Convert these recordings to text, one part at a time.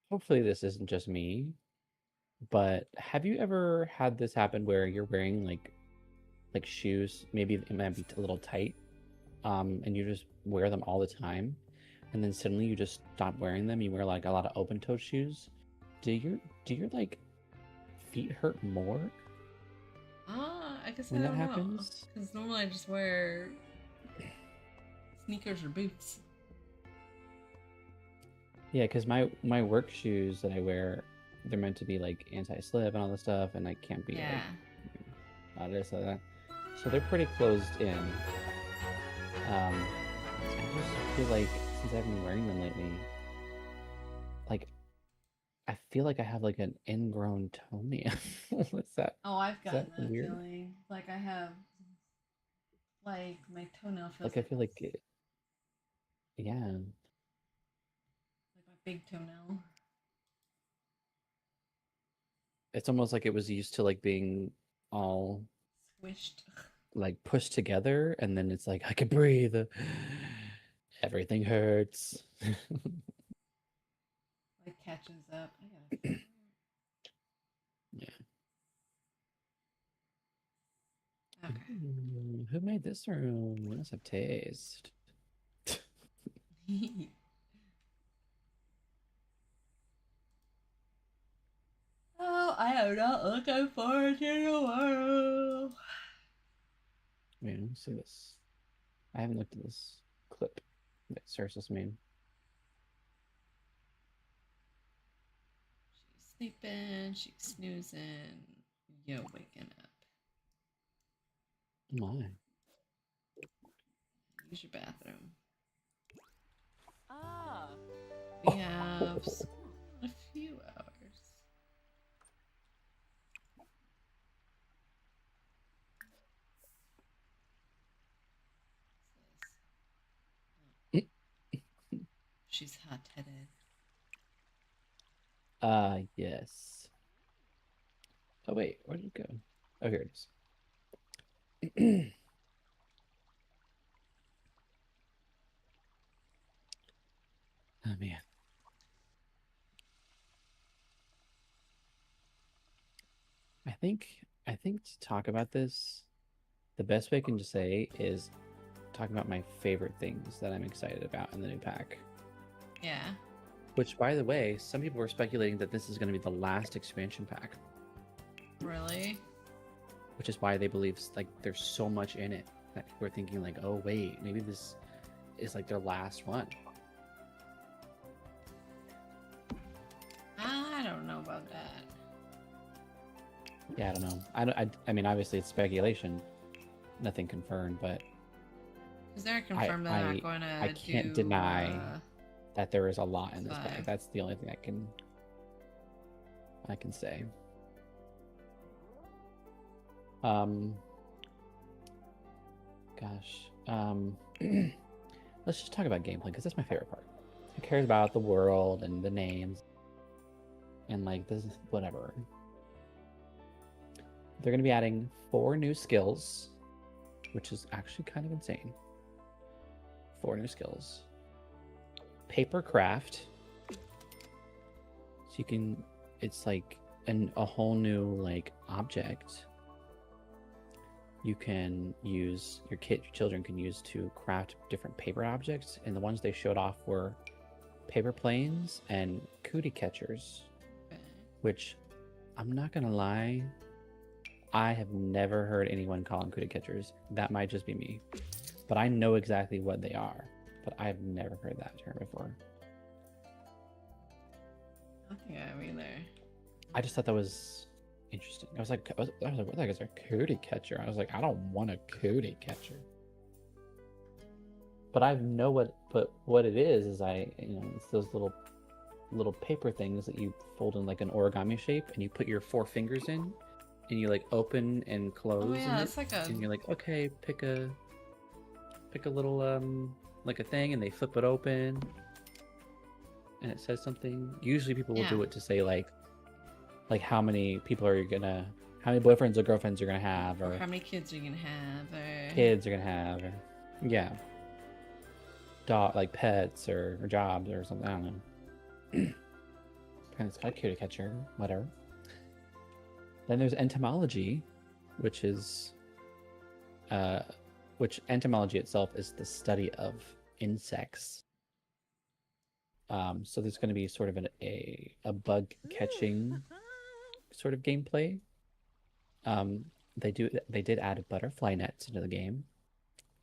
hopefully this isn't just me, but have you ever had this happen where you're wearing like shoes, maybe it might be a little tight, and you just wear them all the time, and then suddenly you just stop wearing them, you wear like a lot of open-toed shoes. Do your like feet hurt more I guess I when that don't know. happens? Because normally I just wear sneakers or boots. Yeah, because my work shoes that I wear, they're meant to be like anti-slip and all this stuff, and I can't be Yeah. like this or that. So they're pretty closed in. I just feel like since I've been wearing them lately, like I feel like I have like an ingrown toenail. What's that? Oh, I've Is that gotten that weird? feeling. Like I have, like my toenail feels Like I like feel like yeah, my big toenail. it's almost like it was used to like being all Squished. like pushed together, and then it's like I can breathe. Everything hurts. Like catches up. I gotta fix Yeah. that. Okay. Who made this room? We must have taste. Oh, I am not looking forward to tomorrow. Wait, let me see this. I haven't looked at this clip that Cersei's made. She's sleeping, she's snoozing, yo waking up. Oh my. Use your bathroom. Ah. We have a few hours. She's hot headed. Yes. Oh wait, where did it go? Oh, here it is. Oh man. I think I think to talk about this, the best way I can just say is talking about my favorite things that I'm excited about in the new pack. Yeah. Which, by the way, some people were speculating that this is going to be the last expansion pack, Really? which is why they believe like there's so much in it that people are thinking like, oh wait, maybe this is like their last one. I don't know about that. Yeah, I don't know. I mean, obviously it's speculation, nothing confirmed, but Because they're I confirmed they're not I going I to can't do deny that there is a lot in this bag. five. That's the only thing I can say. Um, gosh. Let's just talk about gameplay because that's my favorite part. Who cares about the world and the names and like this whatever. They're going to be adding 4 new skills, which is actually kind of insane. 4 new skills. Paper craft. So you can, it's like a whole new like object you can use, your children can use to craft different paper objects. And the ones they showed off were paper planes and cootie catchers, Okay. which I'm not gonna lie, I have never heard anyone call them cootie catchers. That might just be me, but I know exactly what they are. But I've never heard that term before. I don't think I have either. I just thought that was interesting. I was like, what the heck is a cootie catcher? I was like, I don't want a cootie catcher. But I know what it is it's those little paper things that you fold in like an origami shape, and you put your 4 fingers in, and you like open and Oh close in yeah, it, it's like a and you're like, okay, pick a little like a thing, and they flip it open, and it says something. Usually people will yeah. do it to say like how many how many boyfriends or girlfriends you're gonna have, Or or how many kids are you gonna have? Or kids you're gonna have, or yeah, dog like pets or jobs or something. I don't know. And it's called Cutie Catcher, whatever. Then there's entomology, which is uh, which entomology itself is the study of insects. So there's going to be sort of a bug catching sort of gameplay. Um, they did add butterfly nets into the game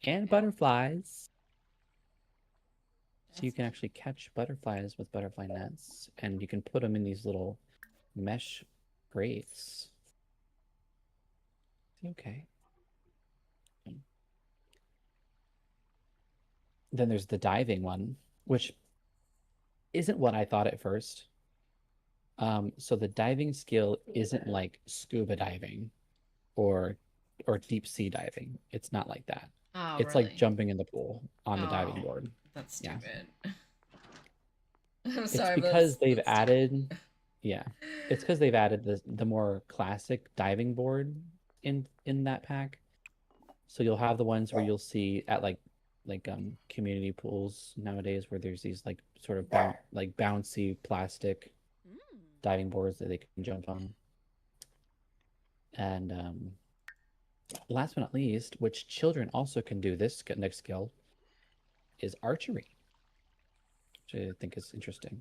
and Okay. butterflies, so you That's can neat. actually catch butterflies with butterfly nets, and you can put them in these little mesh grates. Okay. Then there's the diving one, which isn't what I thought at first. So the diving skill isn't like scuba diving or deep sea diving. It's not like that. Oh, It's like really? jumping in the pool on the diving Oh, board. that's Yeah. stupid. I'm It's sorry, but because they've that's added, stupid. yeah. It's because they've added the more classic diving board in that pack. So you'll have the ones where you'll see at like community pools nowadays where there's these like sort of like bouncy plastic diving boards that they can jump on. And last but not least, which children also can do this next skill, is archery, which I think is interesting.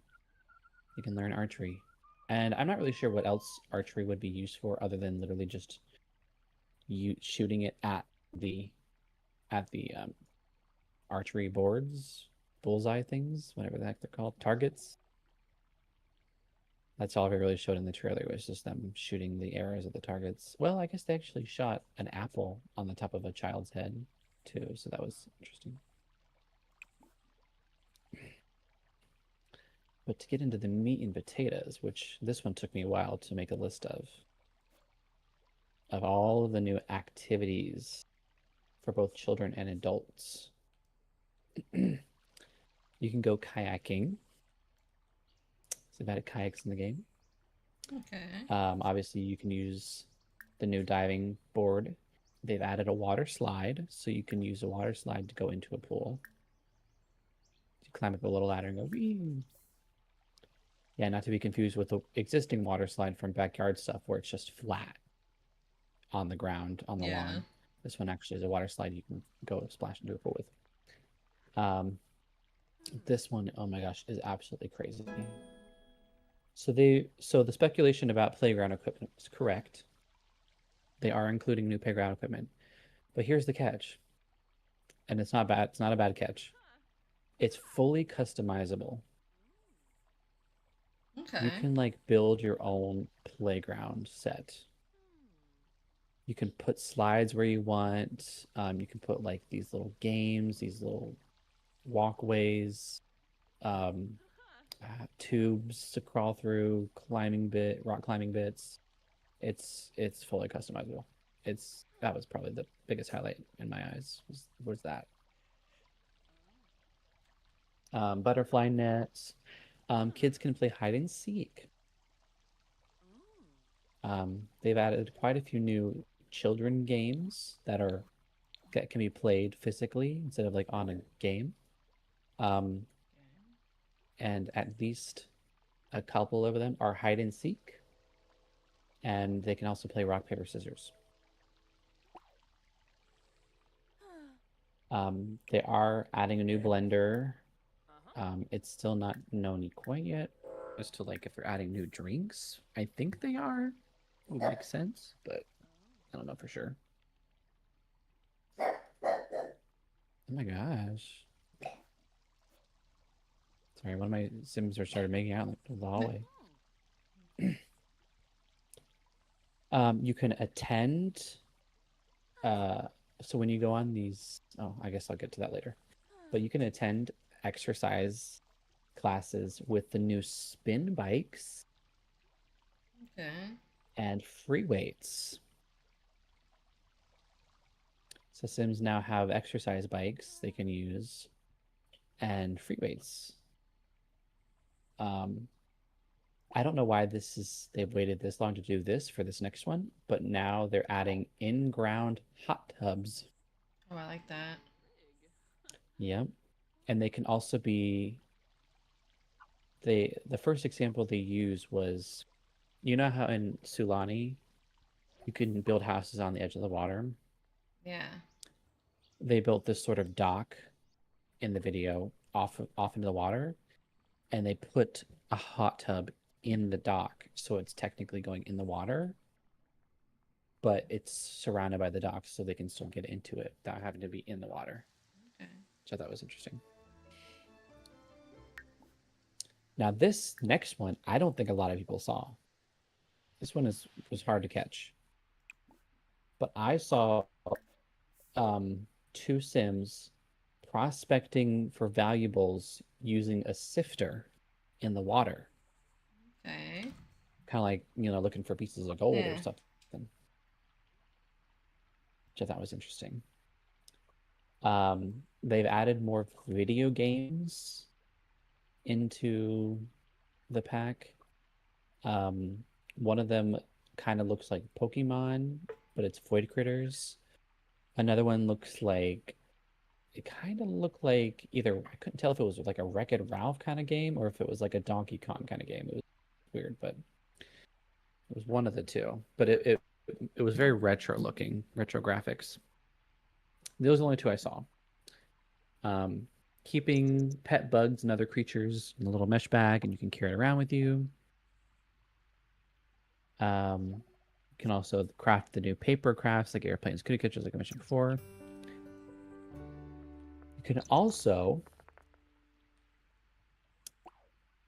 You can learn archery. And I'm not really sure what else archery would be used for other than literally just you shooting it the at the archery boards, bullseye things, whatever the heck they're called, targets. That's all they really showed in the trailer was just them shooting the arrows at the targets. Well, I guess they actually shot an apple on the top of a child's head too, so that was interesting. But to get into the meat and potatoes, which this one took me a while to make a list of all of the new activities for both children and adults. You can go kayaking. So they've added kayaks in the game. Okay. Obviously, you can use the new diving board. They've added a water slide, so you can use a water slide to go into a pool. You climb up a little ladder and go, wee. Yeah, not to be confused with the existing water slide from backyard stuff where it's just flat on the ground on the Yeah. lawn. This one actually is a water slide you can go splash into a pool with. Um, this one, oh my gosh, is absolutely crazy. So the speculation about playground equipment is correct. They are including new playground equipment. But here's the catch, and it's not bad. It's not a bad catch. It's fully customizable. You Okay. can like build your own playground set. You can put slides where you want. You can put like these little games, these little walkways, um, tubes to crawl through, rock climbing bits. It's fully customizable. It's that was probably the biggest highlight in my eyes was that. Butterfly nets. Kids can play hide and seek. They've added quite a few new children games that can be played physically instead of like on a game. Um, and at least a couple of them are hide and seek, and they can also play rock paper scissors. They are adding a new blender. It's still not known quite yet as to like if they're adding new drinks. I think they are. It would make sense, but I don't know for sure. Oh my gosh. Sorry, one of my Sims are started making out in the hallway. You can attend. Uh, so when you go on these, oh, I guess I'll get to that later. But you can attend exercise classes with the new spin bikes Okay. and free weights. So Sims now have exercise bikes they can use and free weights. Um, I don't know why they've waited this long to do this for this next one, but now they're adding in-ground hot tubs. Oh, I like that. Yep. And they can also be the first example they used was, you know how in Sulani you can build houses on the edge of the water. Yeah. They built this sort of dock in the video off into the water, and they put a hot tub in the dock, so it's technically going in the water, but it's surrounded by the dock, so they can still get into it without having to be in the water. Okay. Which I thought was interesting. Now this next one, I don't think a lot of people saw. This one was hard to catch, but I saw two Sims prospecting for valuables using a sifter in the water. Okay. Kind of like, looking for pieces of gold or Yeah. something, which I thought was interesting. They've added more video games into the pack. One of them kind of looks like Pokemon, but it's Void Critters. Another one looks like it kind of looked like either I couldn't tell if it was like a Wreck-It Ralph kind of game or if it was like a Donkey Kong kind of game. It was weird, but it was one of the two. But it was very retro looking, retro graphics. Those are the only two I saw. Keeping pet bugs and other creatures in a little mesh bag, and you can carry it around with you. You can also craft the new paper crafts like airplanes, cookie catchers, like I mentioned before. You can also,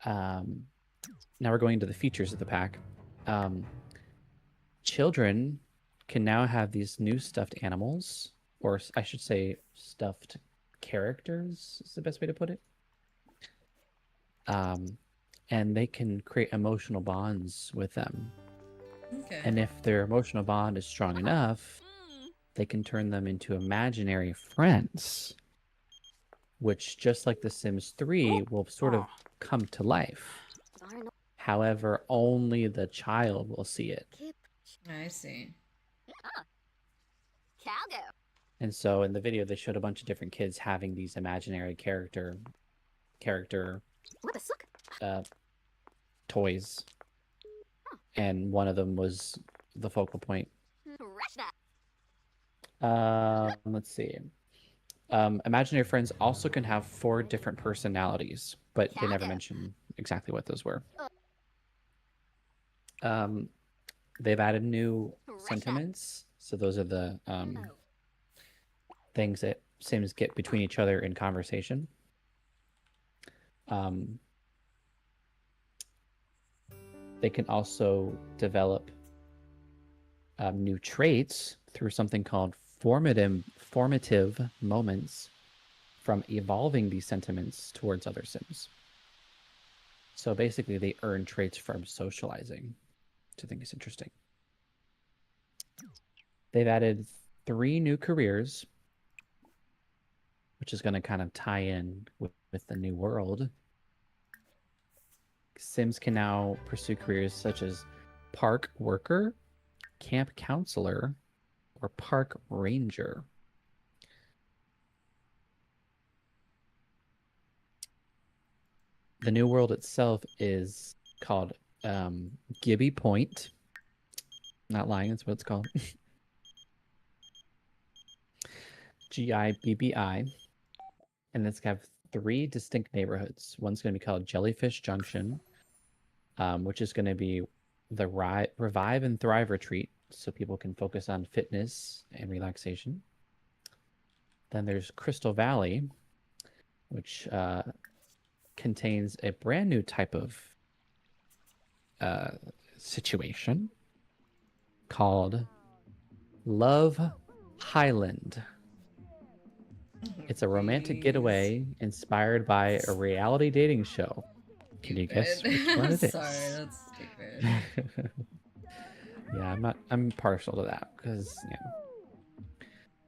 now we're going into the features of the pack. Children can now have these new stuffed animals, or I should say stuffed characters is the best way to put it. And they can create emotional bonds with them. Okay. And if their emotional bond is strong enough, they can turn them into imaginary friends, which, just like The Sims 3, will sort of come to life. However, only the child will see it. I see. And so in the video, they showed a bunch of different kids having these imaginary character toys, and one of them was the focal point. Let's see. Imaginary friends also can have 4 different personalities, but they never mention exactly what those were. They've added new sentiments, so those are the things that Sims get between each other in conversation. They can also develop new traits through something called formative moments from evolving these sentiments towards other Sims. So basically, they earn traits from socializing, which I think is interesting. They've added 3 new careers, which is going to kind of tie in with the new world. Sims can now pursue careers such as park worker, camp counselor, or park ranger. The new world itself is called Gibby Point. Not lying, that's what it's called. Gibbi. And it's going to have 3 distinct neighborhoods. One's going to be called Jellyfish Junction, which is going to be the Revive and Thrive Retreat, so people can focus on fitness and relaxation. Then there's Crystal Valley, which contains a brand new type of situation called Love Highland. It's a romantic getaway inspired by a reality dating show. Can you guess which one it is? Sorry, that's stupid. Yeah, I'm partial to that because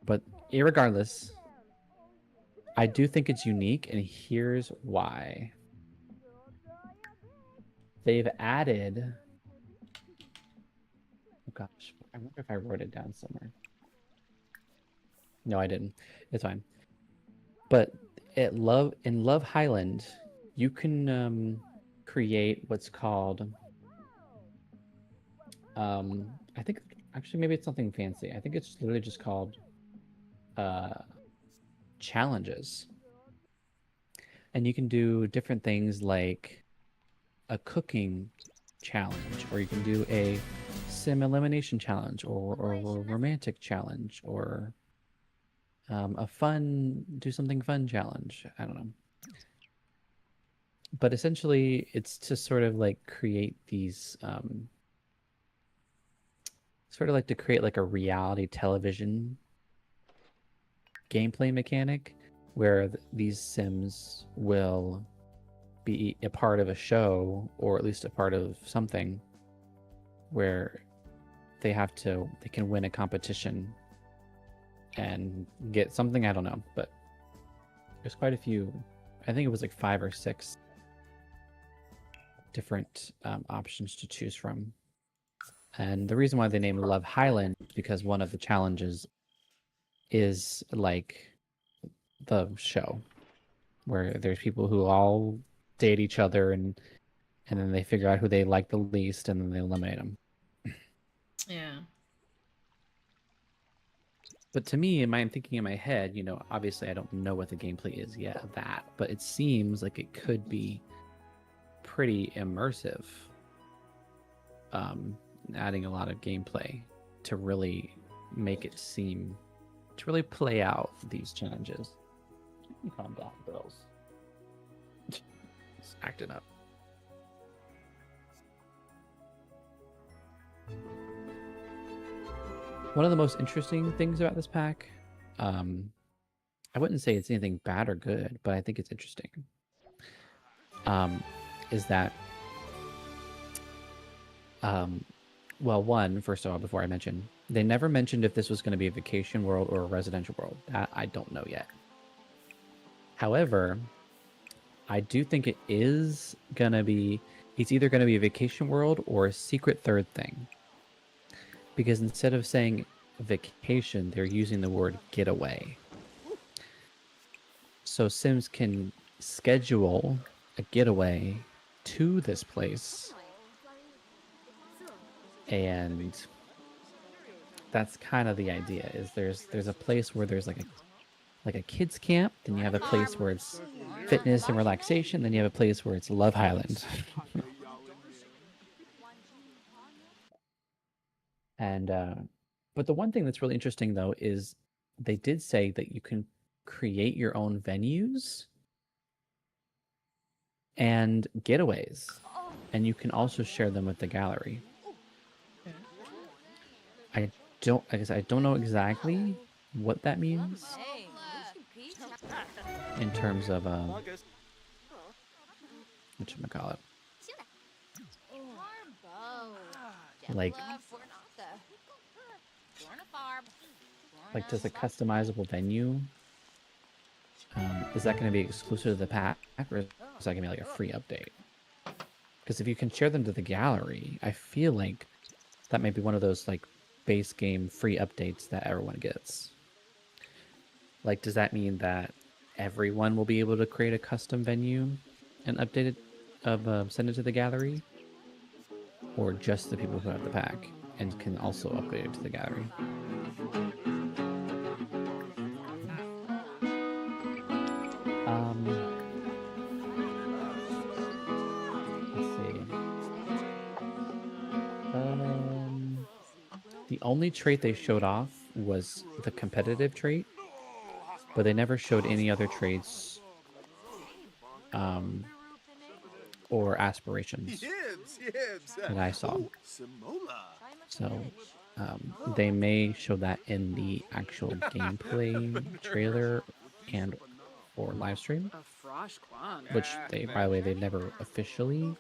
but irregardless, I do think it's unique, and here's why. They've added, oh gosh, I wonder if I wrote it down somewhere. No, I didn't. It's fine. But in Love Highland, you can create what's called I think actually maybe it's something fancy. I think it's literally just called uh challenges. And you can do different things like a cooking challenge, or you can do a sim elimination challenge, or a romantic challenge, or a fun do something fun challenge. I don't know. But essentially, it's to sort of like create these sort of like to create like a reality television gameplay mechanic where these sims will be a part of a show or at least a part of something where they can win a competition and get something. I don't know, but there's quite a few. I think it was like 5 or 6 different options to choose from. And the reason why they named Love Highland is because one of the challenges is like the show where there's people who all date each other and then they figure out who they like the least and then they eliminate them. Yeah. But to me, I'm thinking in my head, obviously I don't know what the gameplay is yet of that, but it seems like it could be pretty immersive. Adding a lot of gameplay to really make it seem to really play out these challenges. Calm down, girls. It's acting up. One of the most interesting things about this pack, I wouldn't say it's anything bad or good, but I think it's interesting, is that, well, one, first of all, before I mention, they never mentioned if this was going to be a vacation world or a residential world. That I don't know yet. However, I do think it's either going to be a vacation world or a secret third thing. Because instead of saying vacation, they're using the word getaway. So Sims can schedule a getaway to this place. And that's kind of the idea, is there's a place where there's like a kids camp, then you have a place where it's fitness and relaxation, then you have a place where it's Love Highland. And but the one thing that's really interesting though is they did say that you can create your own venues and getaways, and you can also share them with the gallery. I don't know exactly what that means in terms of whatchamacallit, like does a customizable venue, is that going to be exclusive to the pack, or is that going to be like a free update? Because if you can share them to the gallery, I feel like that might be one of those like base game free updates that everyone gets. Like, does that mean that everyone will be able to create a custom venue and update it, send it to the gallery, or just the people who have the pack and can also upgrade it to the gallery? Let's see. The only trait they showed off was the competitive trait, but they never showed any other traits or aspirations that I saw. So they may show that in the actual gameplay trailer and or live stream, which by the way, they never officially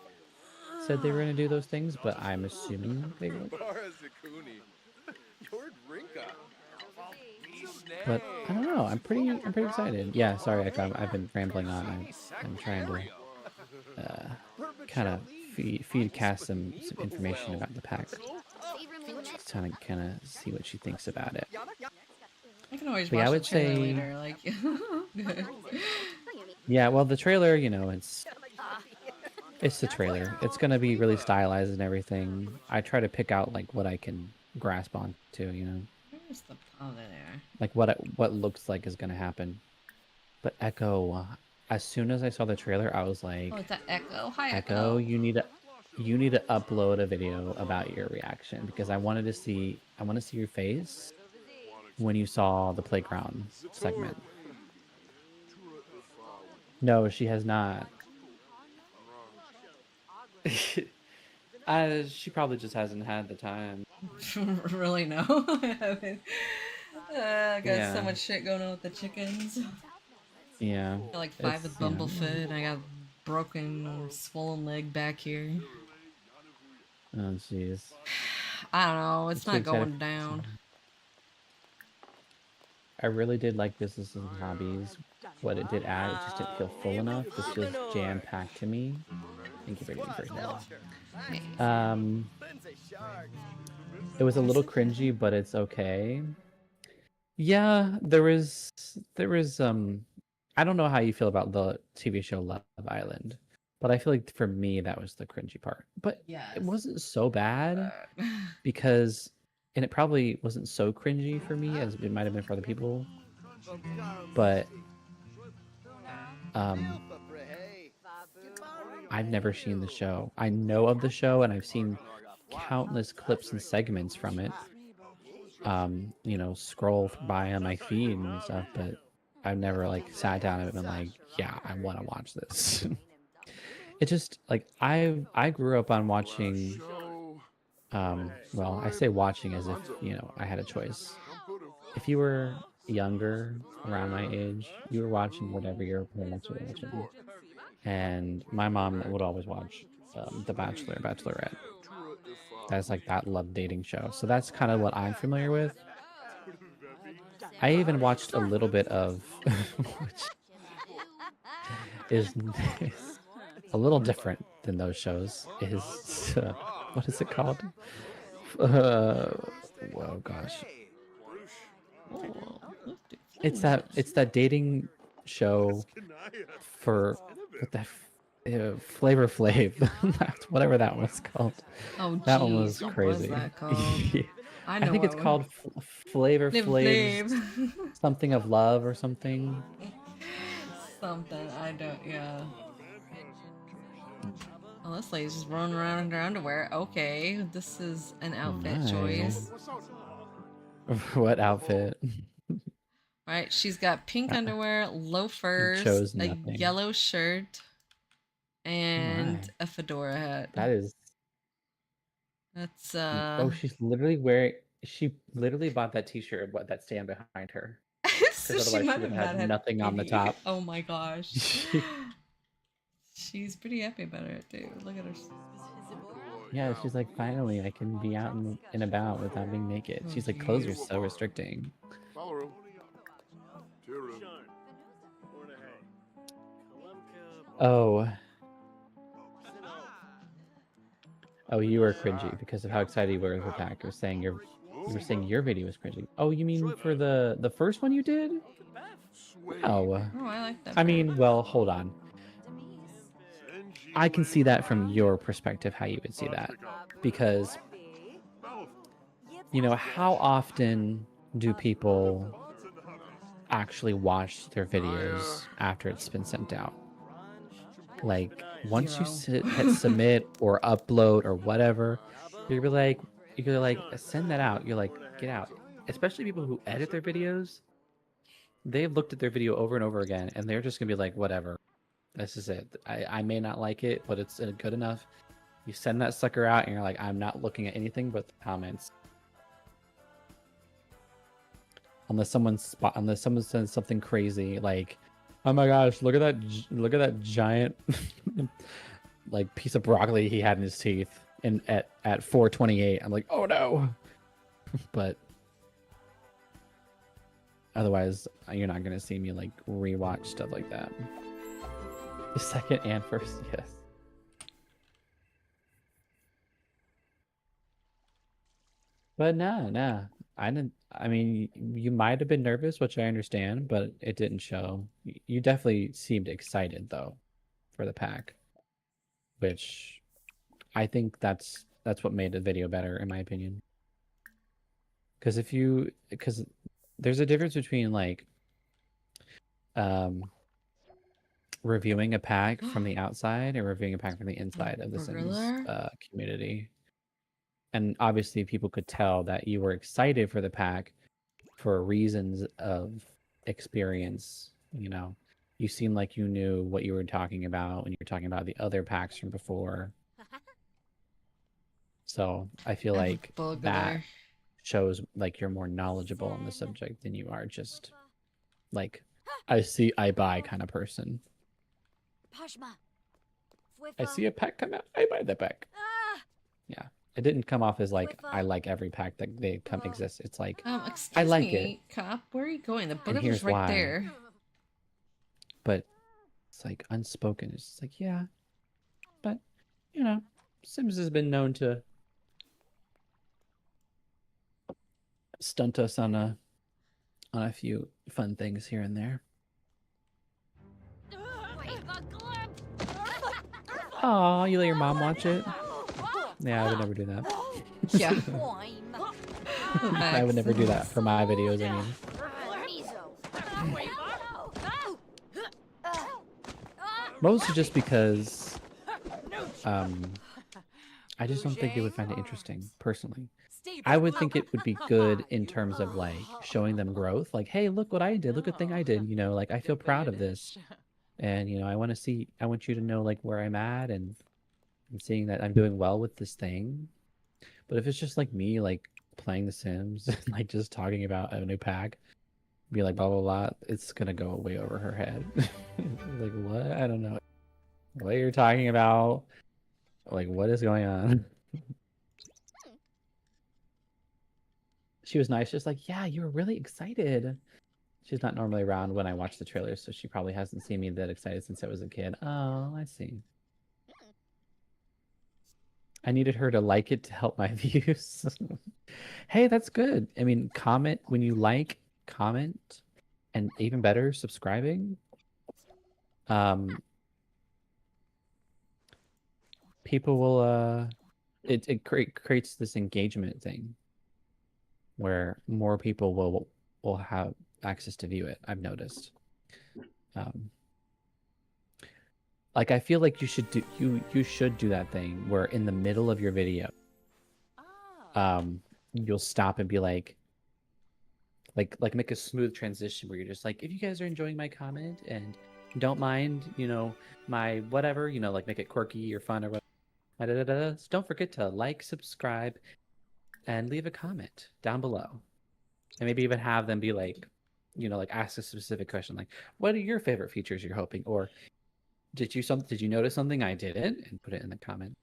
said they were going to do those things, but I'm assuming they would. But I don't know. I'm pretty excited. Yeah, sorry, I've been rambling on. I'm trying to kind of feed Cass some information about the pack. Just kind of see what she thinks about it. I can always watch the trailer later. Like, yeah. Well, the trailer, it's It's the trailer. It's gonna be really stylized and everything. I try to pick out like what I can grasp onto, you know, Where's the... Oh, there. like what looks like is gonna happen. But Echo, as soon as I saw the trailer, I was Oh, like, it's that Echo. Hi, Echo, Echo. you need to upload a video about your reaction because I want to see your face when you saw the playground segment. No, she has not. She probably just hasn't had the time. Really, no. I haven't. I got so Yeah, much shit going on with the chickens. yeah. Got like five It's, with you know, Bumblefoot. I got broken, swollen leg back here. oh jeez. I don't know. I'm It's too not excited going for down. I really did like businesses and hobbies. What it did add, it just didn't feel full enough. This feels jam-packed to me. Thank you for getting first name. Hey. Um, it was a little cringy, but it's okay. Yeah, there was I don't know how you feel about the TV show Love Island, but I feel like for me that was the cringy part. But it Yes. wasn't so bad Uh, because and it probably wasn't so cringy for me as it might have been for other people, but um I've never seen the show. I know of the show and I've seen countless clips and segments from it. You know, scroll by on my feed and stuff, but I've never like sat down and been like, yeah, I want to watch this. It just like I grew up on watching well, I say watching as if, you know, I had a choice. If you were younger, around my age, you were watching whatever your parents were watching. And my mom would always watch The Bachelor, Bachelorette. That's like that love dating show. So that's kind of what I'm familiar with. I even watched a little bit of, which is, is a little different than those shows. Is what is it called? Uh, oh gosh, it's that dating show for what the Flavor Flav, that's whatever that one's called. oh, That one was jeez. What was crazy. that called? I I know think it's what one. called Flavor Live, Flav's live. something of love or something. Something. I don't. Yeah. Oh, this lady's just running around in her underwear. Okay, this is an Oh outfit my. choice. What outfit? Right, she's got pink I underwear, loafers, chose a nothing. yellow shirt, Oh and my. a fedora hat. That is That's oh, she's literally wearing she literally bought that t-shirt what that stand behind her. so Because she otherwise she might would have have not had had nothing on the any. top. Oh my gosh. She, She's pretty happy about it too. Look at her. yeah, she's like, finally I can be out and about without being naked. Oh She's like, clothes are jeez. so restricting. Oh, oh, you were cringy because of how excited you were with the pack. You were saying your video was cringy. Oh, you mean for the first one you did? Oh, Oh, I like that I better. mean, well, hold on. I can see that from your perspective, how you would see that, because you know how often do people actually watch their videos after it's been sent out? Like once you Zero. hit submit or upload or whatever, you're like send that out. You're like get out. Especially people who edit their videos, they've looked at their video over and over again, and they're just gonna be like, whatever. This is it. I may not like it, but it's good enough. You send that sucker out, and you're like, I'm not looking at anything but the comments. Unless someone says something crazy like, "Oh my gosh, look at that giant like piece of broccoli he had in his teeth." And at 4:28, I'm like, "Oh no!" But otherwise, you're not gonna see me like rewatch stuff like that. The second and first, yes. But no, no, I didn't. I mean, you might have been nervous, which I understand, but it didn't show. You definitely seemed excited though for the pack. which I think that's what made the video better, in my opinion. Because there's a difference between like um reviewing a pack from the outside and reviewing a pack from the inside of the Sims Burglar? community. And obviously people could tell that you were excited for the pack for reasons of experience, you know. You seemed like you knew what you were talking about when you were talking about the other packs from before. So I feel I have a like that burglar. shows like you're more knowledgeable on the subject than you are just like I see I buy kind of person. I see a pack come out, I buy the pack. Yeah. It didn't come off as like I like every pack that they come exist. It's like I Excuse like it, me, cop. Where are you going? The and burglar's here's right why. there. But it's like unspoken. It's just like, yeah. But you know, Sims has been known to stunt us on a few fun things here and there. Oh, you let your mom watch it? Yeah, I would never do that. Yeah. I would never do that for my videos, I mean. Mostly just because I just don't think they would find it interesting, personally. I would think it would be good in terms of like showing them growth. Like, hey, look what I did. Look what thing I did. You know, like I feel proud of this. And you know, I want you to know like where I'm at and seeing that I'm doing well with this thing. But if it's just like me like playing The Sims and like just talking about a new pack, be like blah blah blah, it's gonna go way over her head. Like what? I don't know what you're talking about. Like what is going on? She was nice, just like, yeah, you were really excited. She's not normally around when I watch the trailers, so she probably hasn't seen me that excited since I was a kid. Oh, I see. I needed her to like it to help my views. Hey, that's good. I mean, comment when you like, comment, and even better, subscribing. Um, people will it creates this engagement thing where more people will have access to view it. I've noticed. Um, like I feel like you should do that thing where in the middle of your video, you'll stop and be like make a smooth transition where you're just like, if you guys are enjoying my comment and don't mind, you know, my whatever, you know, like make it quirky or fun or whatever. So don't forget to like, subscribe, and leave a comment down below. And maybe even have them be like, you know, like ask a specific question like, what are your favorite features you're hoping? Or did you notice something I didn't? And put it in the comment.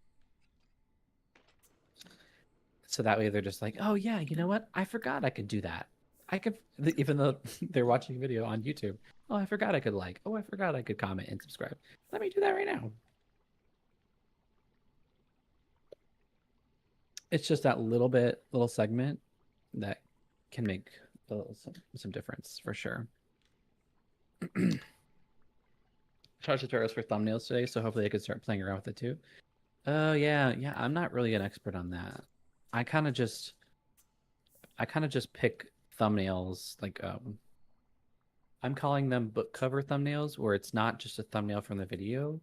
So that way they're just like, oh yeah, you know what? I forgot I could do that. I could, even though they're watching a video on YouTube. Oh, I forgot I could like. Oh, I forgot I could comment and subscribe. Let me do that right now. It's just that little segment that can make some difference for sure. Charge tutorials for thumbnails today, so hopefully I could start playing around with it too. Oh yeah, yeah. I'm not really an expert on that. I kind of just pick thumbnails like I'm calling them book cover thumbnails where it's not just a thumbnail from the video.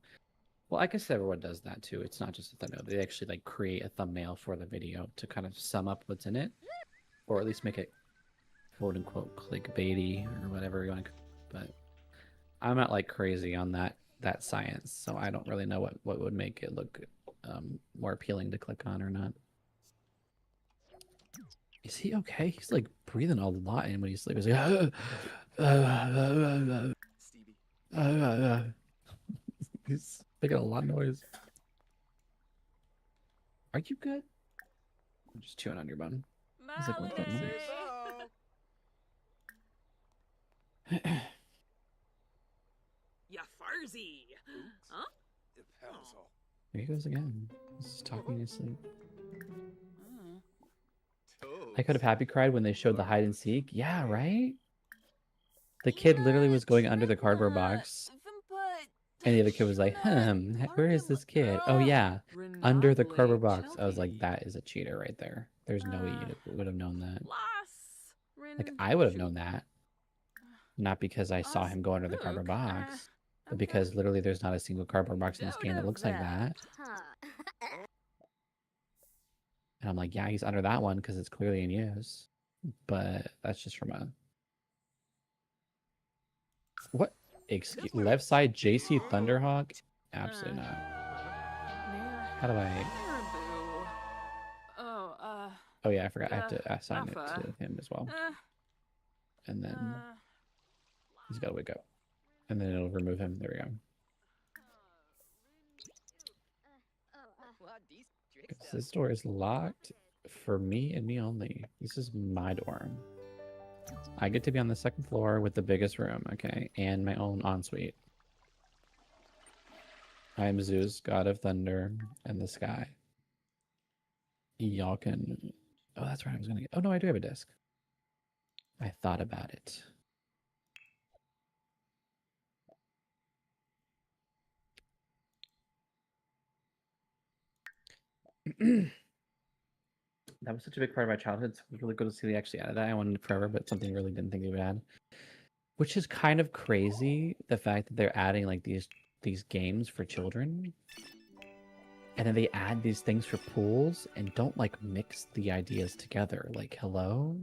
Well, I guess everyone does that too. It's not just a thumbnail. They actually like create a thumbnail for the video to kind of sum up what's in it, or at least make it quote unquote clickbaity or whatever you want to. But I'm not like crazy on that science, so I don't really know what would make it look more appealing to click on or not. Is he okay? He's like breathing a lot in when he's sleeping. He's like, he's making a lot of noise. Are you good? I'm just chewing on your bun. He's like, what's that noise? Ya farzy. Huh? There he goes again. He's talking in his sleep. I could have happy cried when they showed the hide and seek. Yeah, right? The kid literally was going under the cardboard box And the other kid was like, where is this kid? Oh yeah, under the cardboard box. I was like, that is a cheater right there. There's no way you would have known that. Like, I would have known that. Not because I saw him go under the cardboard box, but because literally there's not a single cardboard box in this game that looks like that. And I'm like, yeah, he's under that one because it's clearly in use. But that's just from a... What? Excuse... Left side JC Thunderhawk? Absolutely not. How do I... Oh yeah, I forgot. I have to assign it to him as well. And then he's got to wake up. And then it'll remove him. There we go. This door is locked for me and me only. This is my dorm. I get to be on the second floor with the biggest room, okay? And my own ensuite. I am Zeus, god of thunder and the sky. Y'all can... Oh, that's right. I was going to get... Oh, no, I do have a desk. I thought about it. That was such a big part of my childhood. So it was really good to see they actually added that. I wanted it forever, but something really didn't think they would add. Which is kind of crazy, the fact that they're adding like these games for children. And then they add these things for pools and don't like mix the ideas together. Like, hello?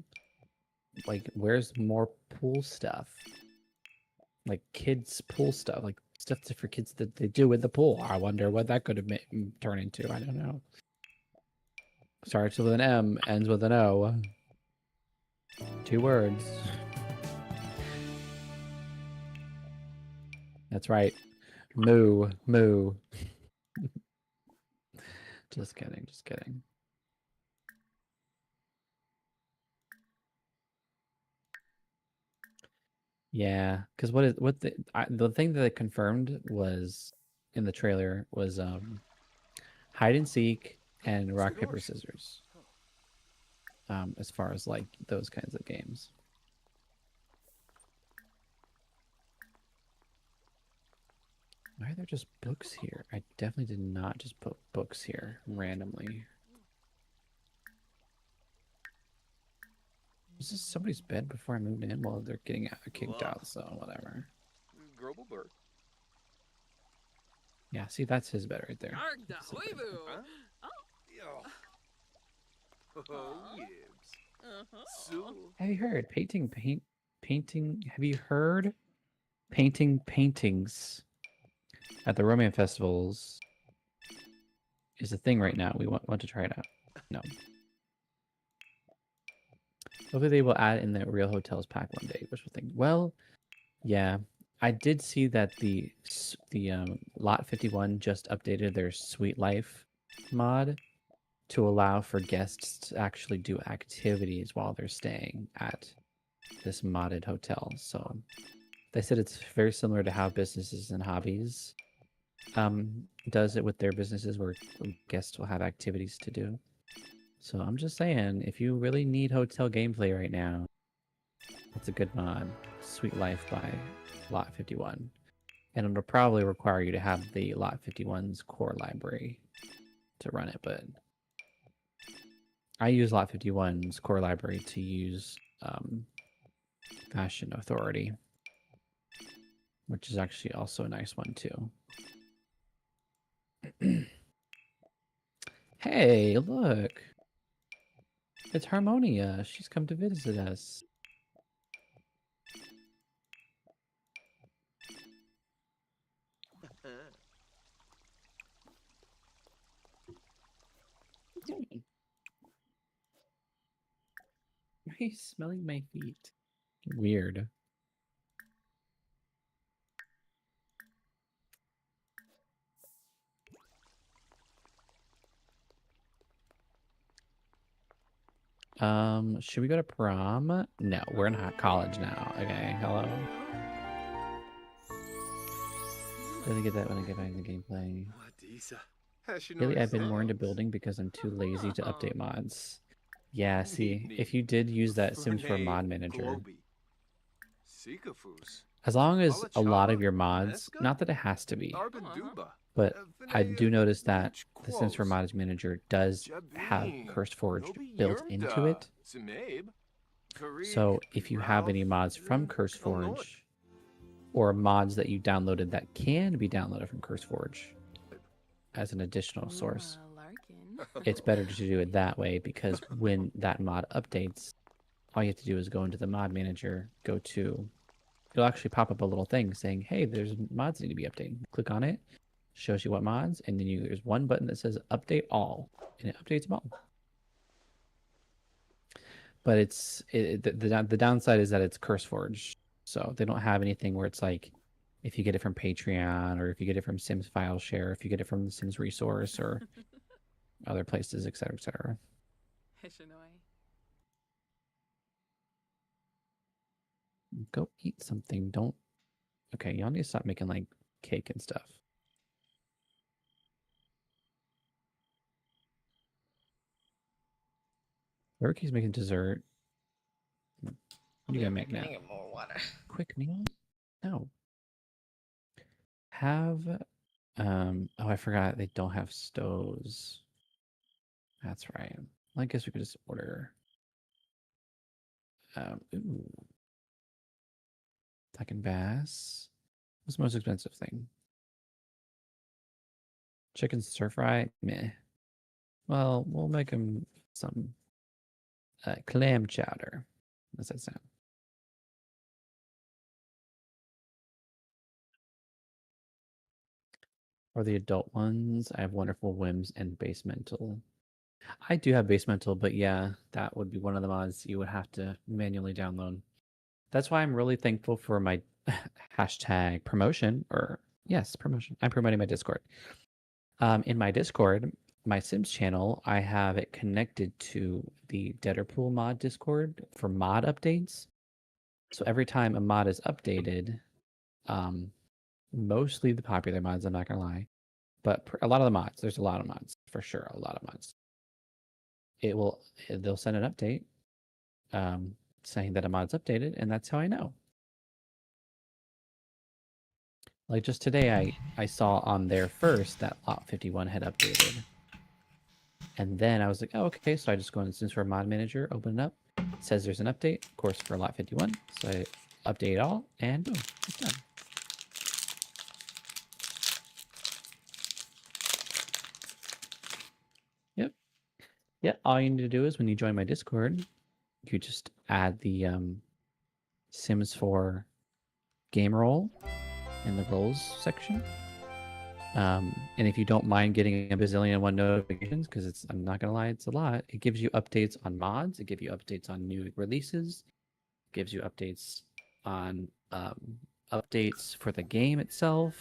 Like, where's more pool stuff? Like kids pool stuff, like stuff for kids that they do in the pool. I wonder what that could have turned into. I don't know. Starts with an M, ends with an O. 2 words. That's right. Moo, moo. Just kidding, just kidding. Yeah, because the thing that they confirmed was in the trailer was hide and seek and rock paper scissors. As far as like those kinds of games. Why are there just books here? I definitely did not just put books here randomly. Was this somebody's bed before I moved in? Well, they're getting kicked out, so whatever. Yeah, see, that's his bed right there. Have you heard painting? Have you heard painting paintings at the romance festivals is a thing right now? We want to try it out. No. Hopefully they will add in the Real Hotels pack one day. Wishful thinking. Well, yeah, I did see that the Lot 51 just updated their Sweet Life mod to allow for guests to actually do activities while they're staying at this modded hotel. So they said it's very similar to how Businesses and Hobbies does it with their businesses, where guests will have activities to do. So I'm just saying, if you really need hotel gameplay right now, it's a good mod. Sweet Life by Lot 51. And it'll probably require you to have the Lot 51's core library to run it, but I use Lot 51's core library to use Fashion Authority, which is actually also a nice one too. Hey, look! It's Harmonia. She's come to visit us. Why are you smelling my feet? Weird. Should we go to prom? No, we're in college now. Okay, hello. Really get that when I get back in the gameplay. Really, I've been more into building because I'm too lazy to update mods. Yeah, see, if you did use that Sims 4 mod manager, As long as a lot of your mods, not that it has to be, but I do notice that the Sims 4 Mods Manager does have Cursed Forge built into it. So if you have any mods from Cursed Forge, or mods that you downloaded that can be downloaded from Cursed Forge as an additional source, it's better to do it that way, because when that mod updates, all you have to do is go into the mod manager, it'll actually pop up a little thing saying, hey, there's mods that need to be updated. Click on it, shows you what mods, and then there's one button that says update all, and it updates them all. But the downside is that it's CurseForge, so they don't have anything where it's like, if you get it from Patreon, or if you get it from Sims File Share, if you get it from the Sims Resource, or other places, etc., etc. Go eat something. Don't. Okay, y'all need to stop making like cake and stuff. Ruki's making dessert. What are you gonna make now? More water. Quick meal? No. Have oh, I forgot they don't have stoves. That's right. Well, I guess we could just order. Ooh. Tucking bass. What's the most expensive thing? Chicken stir fry? Meh. Well, we'll make them some clam chowder. What's that sound? Or the adult ones. I have Wonderful Whims and Basemental. I do have Basemental, but yeah, that would be one of the mods you would have to manually download. That's why I'm really thankful for my hashtag promotion, or yes, promotion. I'm promoting my Discord. In my Discord, my Sims channel, I have it connected to the Deaderpool mod Discord for mod updates. So every time a mod is updated, mostly the popular mods, I'm not gonna lie, but a lot of the mods, there's a lot of mods for sure, a lot of mods. They'll send an update saying that a mod's updated, and that's how I know. Like just today, I saw on there first that Lot 51 had updated. And then I was like, oh, okay. So I just go into Sims 4 Mod Manager, open it up. It says there's an update, of course, for Lot 51. So I update all, and boom, it's done. Yep. Yeah, all you need to do is when you join my Discord, you just add the Sims 4 game role in the roles section. And if you don't mind getting a bazillion and one notifications, because I'm not gonna lie, it's a lot. It gives you updates on mods. It gives you updates on new releases. It gives you updates on updates for the game itself.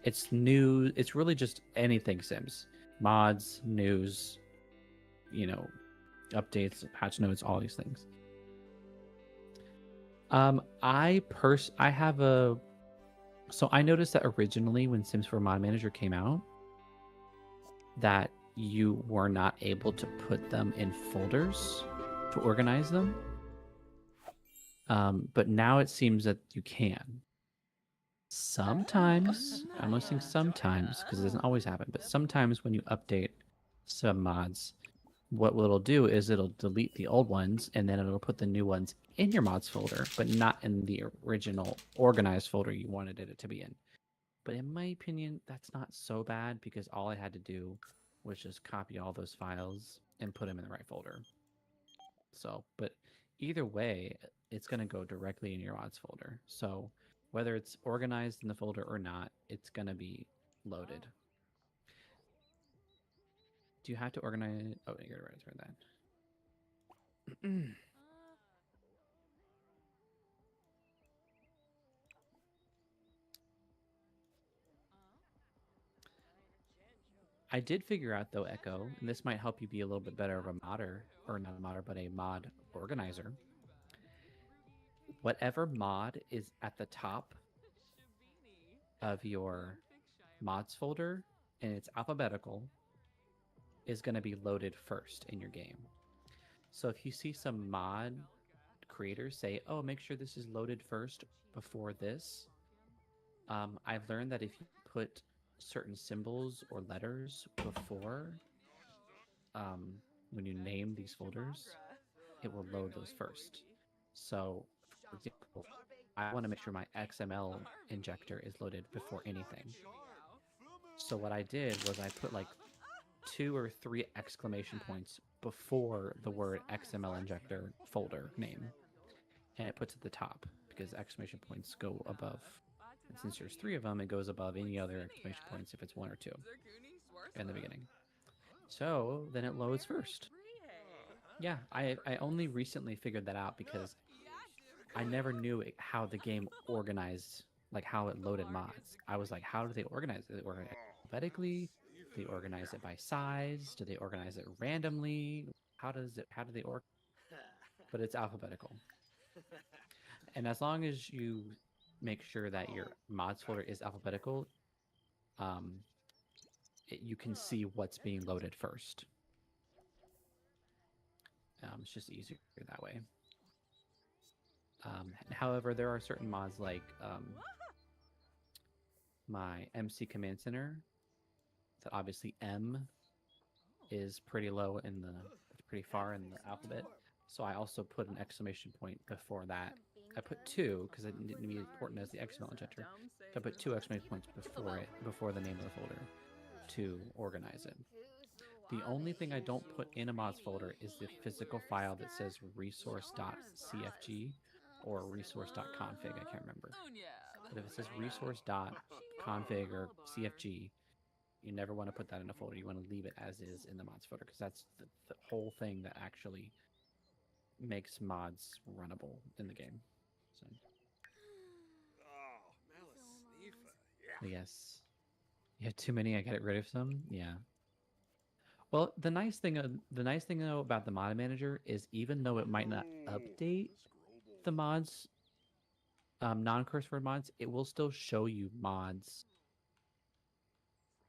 It's new. It's really just anything Sims, mods, news, updates, patch notes, all these things. I have a. So I noticed that originally when Sims 4 Mod Manager came out, that you were not able to put them in folders to organize them. But now it seems that you can. Sometimes, I'm only saying sometimes, because it doesn't always happen, but sometimes when you update some mods, what it'll do is it'll delete the old ones, and then it'll put the new ones in your mods folder, but not in the original organized folder you wanted it to be in. But in my opinion, that's not so bad, because all I had to do was just copy all those files and put them in the right folder. So, but either way, it's going to go directly in your mods folder. So whether it's organized in the folder or not, it's going to be loaded. Do you have to organize? Oh, you got to turn that. I did figure out though, Echo, and this might help you be a little bit better of a modder, or not a modder, but a mod organizer. Whatever mod is at the top of your mods folder, and it's alphabetical, is going to be loaded first in your game. So if you see some mod creators say, oh, make sure this is loaded first before this. I've learned that if you put certain symbols or letters before when you name these folders, it will load those first. So, for example, I want to make sure my XML injector is loaded before anything. So what I did was I put like 2 or 3 exclamation points before the word XML injector folder name, and it puts at the top because exclamation points go above. And since there's 3 of them, it goes above any other exclamation points if it's 1 or 2 in the beginning. So then it loads first. Yeah, I only recently figured that out because I never knew how the game organized, like how it loaded mods. I was like, how do they organize it? Or alphabetically? Do they organize it by size? Do they organize it randomly? How do they organize? But it's alphabetical. And as long as you make sure that your mods folder is alphabetical, you can see what's being loaded first. It's just easier that way. However, there are certain mods like my MC Command Center that obviously M is pretty low in the, it's pretty far in the alphabet. So I also put an exclamation point before that. I put 2 because it didn't be important as the XML injector. So I put 2 exclamation points before it, before the name of the folder, to organize it. The only thing I don't put in a mods folder is the physical file that says resource.cfg or resource.config. I can't remember. But if it says resource.config or cfg, you never want to put that in a folder. You want to leave it as is in the mods folder because that's the whole thing that actually makes mods runnable in the game. So, yes. You have too many. I got rid of some. Yeah. Well, the nice thing though about the mod manager is even though it might not update the mods, non-curse word mods, it will still show you mods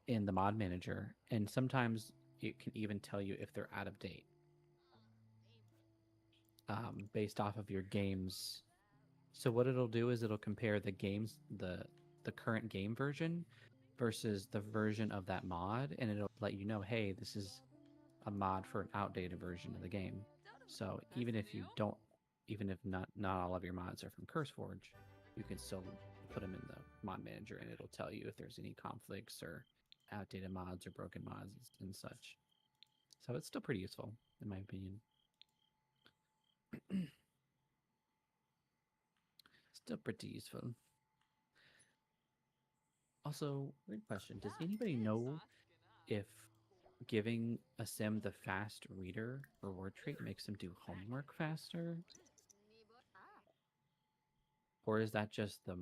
in the mod manager, and sometimes it can even tell you if they're out of date, based off of your game's. So what it'll do is it'll compare the game's the current game version versus the version of that mod, and it'll let you know, hey, this is a mod for an outdated version of the game. So even if not all of your mods are from CurseForge, you can still put them in the mod manager, and it'll tell you if there's any conflicts or outdated mods or broken mods and such. So it's still pretty useful, in my opinion. Still pretty useful. Also, weird question. Does anybody know if giving a sim the fast reader reward trait makes them do homework faster? Or is that just the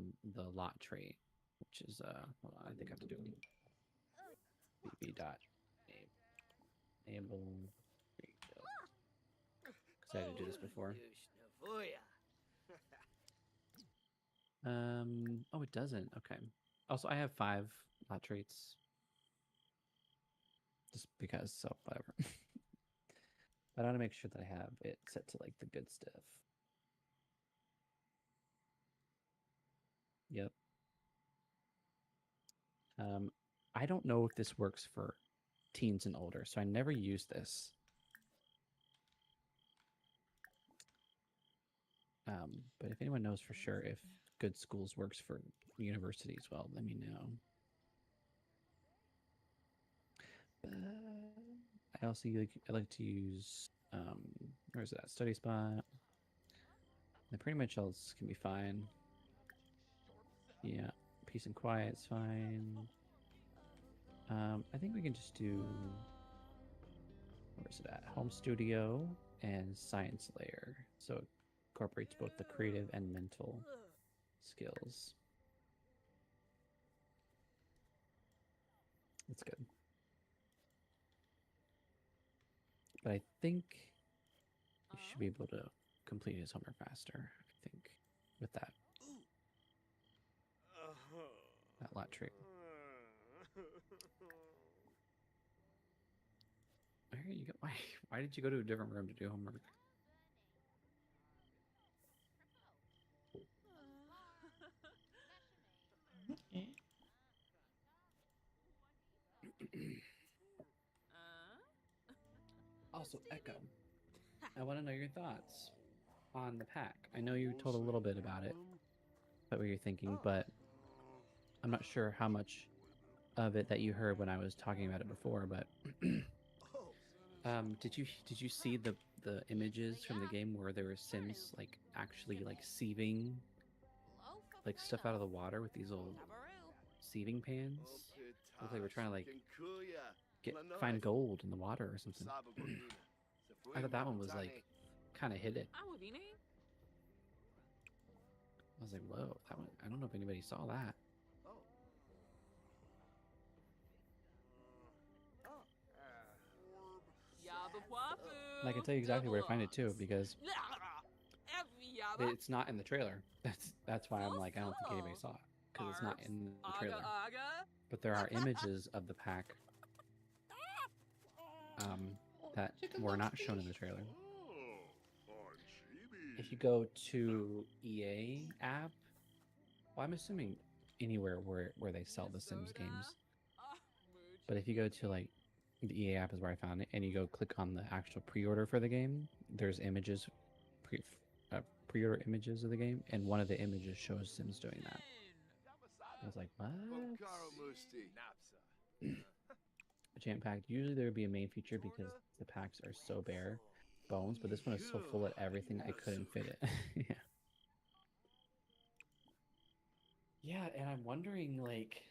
lot trait? Which is, hold on, I think I have to do bb dot enable. Because I had to do this before. Oh, it doesn't. Okay. Also, I have 5 lot traits. Just because, so whatever. But I want to make sure that I have it set to like the good stuff. Yep. I don't know if this works for teens and older, so I never use this. But if anyone knows for sure if good schools works for universities, well, let me know. I also like to use where's that study spot? And pretty much else can be fine. Yeah, peace and quiet's fine. I think we can just do, where is it at? Home studio and science layer. So it incorporates both the creative and mental skills. That's good. But I think you should be able to complete his homework faster, I think, with that lot trait. Where you go? Why did you go to a different room to do homework? Also, Echo, I want to know your thoughts on the pack. I know you told a little bit about it, about what you're thinking, but I'm not sure how much of it that you heard when I was talking about it before. But did you see the images from the game where there were Sims like actually like sieving like stuff out of the water with these old sieving pans? Looked like we're trying to like find gold in the water or something. I thought that one was like kind of hidden. I was like, whoa, that one. I don't know if anybody saw that. And I can tell you exactly where to find it too, because it's not in the trailer. That's why I'm like, I don't think anybody saw it because it's not in the trailer. But there are images of the pack that were not shown in the trailer. If you go to EA app, well, I'm assuming anywhere where they sell the Sims games. But if you go to like the EA app is where I found it, and you go click on the actual pre-order for the game, there's images, pre-order images of the game, and one of the images shows Sims doing that. I was like, what? Jam packed. Usually there would be a main feature because the packs are so bare bones, but this one is so full of everything I couldn't fit it. Yeah. Yeah, and I'm wondering like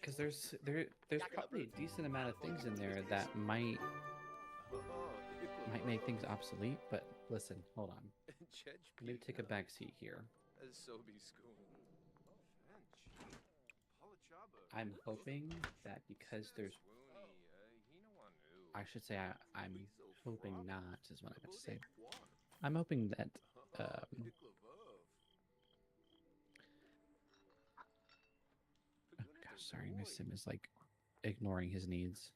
because there's probably a decent amount of things in there that might make things obsolete, but listen, hold on. Let me take a back seat here. I'm hoping that because there's I should say I'm hoping not is what I meant to say. I'm hoping that oh gosh, sorry, my sim is like ignoring his needs.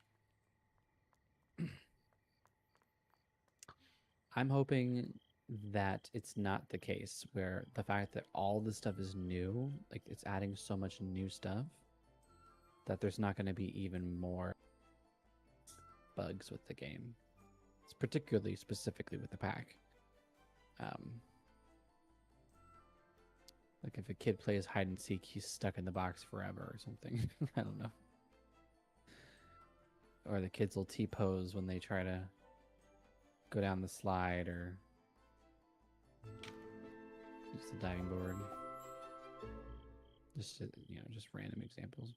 I'm hoping that it's not the case where the fact that all the stuff is new, like it's adding so much new stuff, that there's not going to be even more bugs with the game. It's particularly specifically with the pack. Like if a kid plays hide and seek, he's stuck in the box forever or something. I don't know. Or the kids will T-pose when they try to go down the slide or use the diving board. Just just random examples.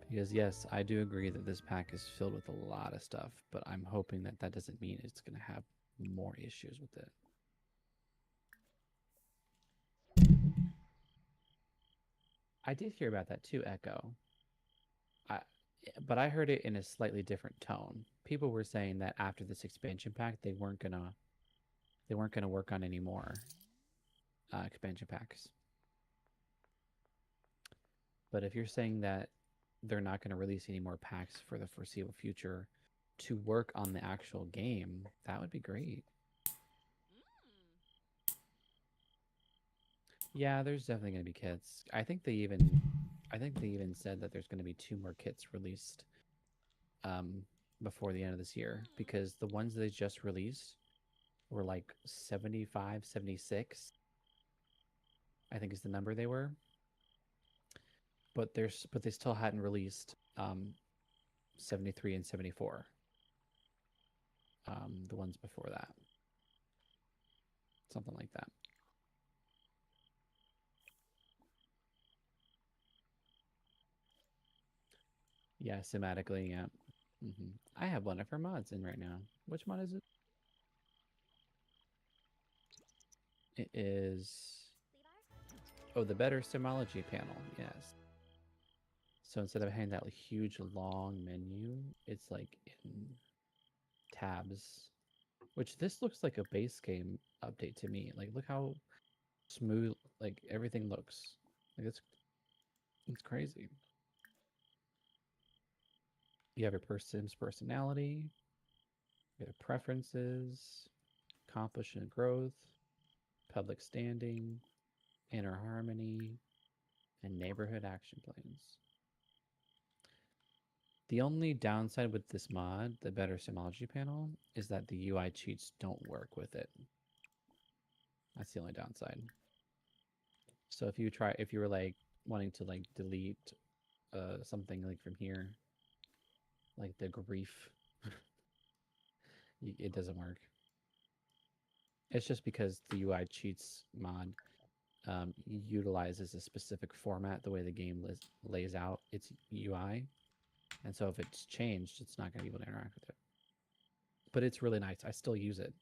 Because yes, I do agree that this pack is filled with a lot of stuff, but I'm hoping that that doesn't mean it's going to have more issues with it. I did hear about that too, Echo. But I heard it in a slightly different tone. People were saying that after this expansion pack, they weren't gonna work on any more expansion packs. But if you're saying that they're not going to release any more packs for the foreseeable future to work on the actual game, that would be great. Yeah, there's definitely going to be kits. I think they even said that there's going to be 2 more kits released before the end of this year, because the ones they just released were like 75, 76. I think is the number they were. But they still hadn't released 73 and 74. The ones before that. Something like that. Yeah, thematically, yeah. I have one of her mods in right now. Which mod is it? It is... Oh, the Better Simology panel, yes. So instead of having that huge long menu, it's like in tabs. Which this looks like a base game update to me. Like, look how smooth, like, everything looks. Like, it's crazy. You have your person's personality, you have preferences, accomplishment growth, public standing, inner harmony, and neighborhood action plans. The only downside with this mod, the Better Simology panel, is that the UI cheats don't work with it. That's the only downside. So if you were like wanting to like delete something like from here, like the grief, it doesn't work. It's just because the UI cheats mod utilizes a specific format, the way the game lays out its UI. And so if it's changed, it's not going to be able to interact with it. But it's really nice. I still use it.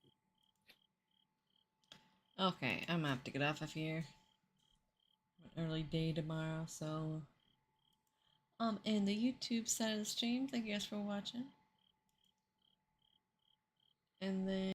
Okay, I'm gonna have to get off of here. An early day tomorrow, so in the YouTube side of the stream, thank you guys for watching. And then